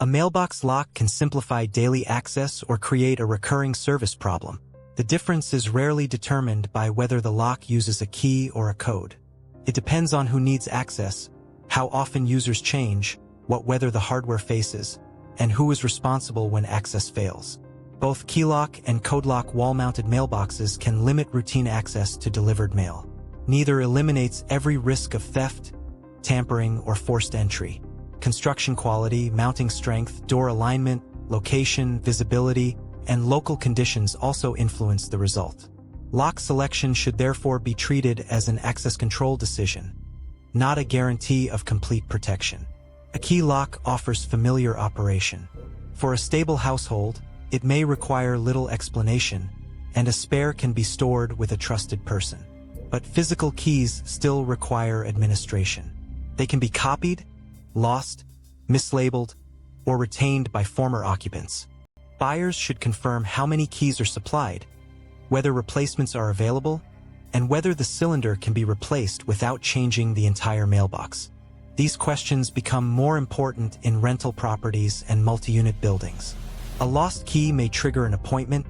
A mailbox lock can simplify daily access or create a recurring service problem. The difference is rarely determined by whether the lock uses a key or a code. It depends on who needs access, how often users change, what weather the hardware faces, and who is responsible when access fails. Both key lock and code lock wall-mounted mailboxes can limit routine access to delivered mail. Neither eliminates every risk of theft, tampering, or forced entry. Construction quality, mounting strength, door alignment, location, visibility, and local conditions also influence the result. Lock selection should therefore be treated as an access control decision, not a guarantee of complete protection. A key lock offers familiar operation. For a stable household, it may require little explanation, and a spare can be stored with a trusted person. But physical keys still require administration. They can be copied, lost, mislabeled, or retained by former occupants. Buyers should confirm how many keys are supplied, whether replacements are available, and whether the cylinder can be replaced without changing the entire mailbox. These questions become more important in rental properties and multi-unit buildings. A lost key may trigger an appointment,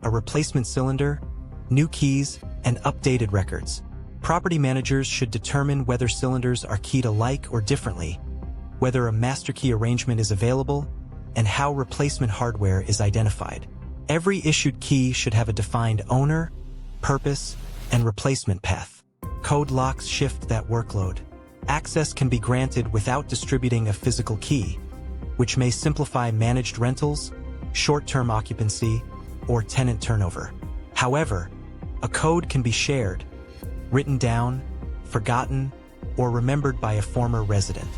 a replacement cylinder, new keys, and updated records. Property managers should determine whether cylinders are keyed alike or differently, whether a master key arrangement is available, and how replacement hardware is identified. Every issued key should have a defined owner, purpose, and replacement path. Code locks shift that workload. Access can be granted without distributing a physical key, which may simplify managed rentals, short-term occupancy, or tenant turnover. However, a code can be shared, written down, forgotten, or remembered by a former resident.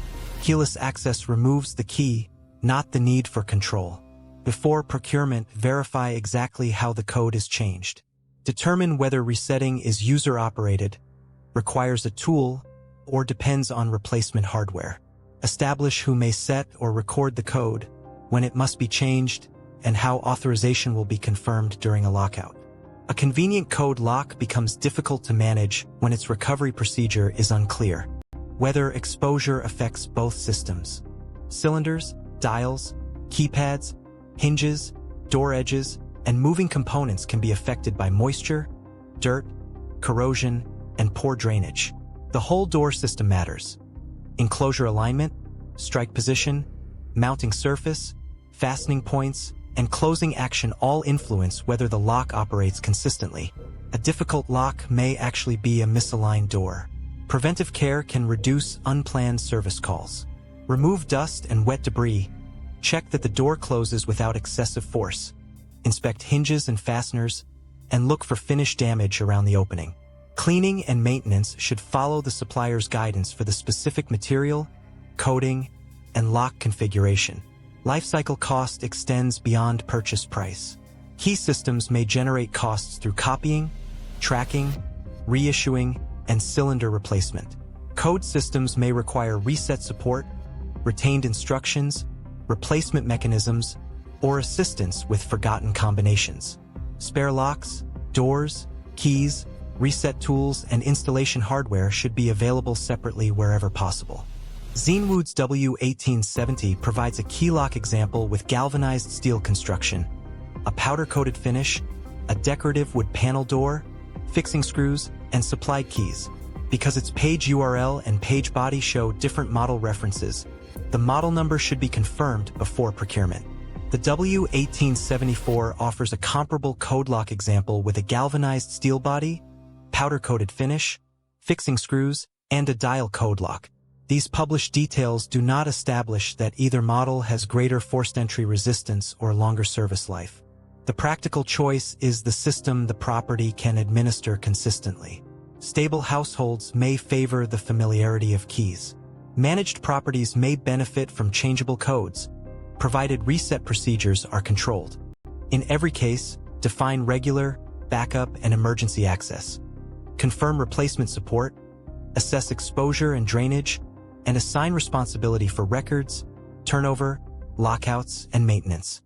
Keyless access removes the key, not the need for control. Before procurement, verify exactly how the code is changed. Determine whether resetting is user-operated, requires a tool, or depends on replacement hardware. Establish who may set or record the code, when it must be changed, and how authorization will be confirmed during a lockout. A convenient code lock becomes difficult to manage when its recovery procedure is unclear. Whether exposure affects both systems. Cylinders, dials, keypads, hinges, door edges, and moving components can be affected by moisture, dirt, corrosion, and poor drainage. The whole door system matters. Enclosure alignment, strike position, mounting surface, fastening points, and closing action all influence whether the lock operates consistently. A difficult lock may actually be a misaligned door. Preventive care can reduce unplanned service calls. Remove dust and wet debris. Check that the door closes without excessive force. Inspect hinges and fasteners, and look for finish damage around the opening. Cleaning and maintenance should follow the supplier's guidance for the specific material, coating, and lock configuration. Lifecycle cost extends beyond purchase price. Key systems may generate costs through copying, tracking, reissuing, and cylinder replacement. Code systems may require reset support, retained instructions, replacement mechanisms, or assistance with forgotten combinations. Spare locks, doors, keys, reset tools, and installation hardware should be available separately wherever possible. Zenwood's W1870 provides a key lock example with galvanized steel construction, a powder-coated finish, a decorative wood panel door, fixing screws, and supplied keys. Because its page URL and page body show different model references, the model number should be confirmed before procurement. The W1874 offers a comparable code lock example with a galvanized steel body, powder-coated finish, fixing screws, and a dial code lock. These published details do not establish that either model has greater forced entry resistance or longer service life. The practical choice is the system the property can administer consistently. Stable households may favor the familiarity of keys. Managed properties may benefit from changeable codes, provided reset procedures are controlled. In every case, define regular, backup, and emergency access. Confirm replacement support, assess exposure and drainage, and assign responsibility for records, turnover, lockouts, and maintenance.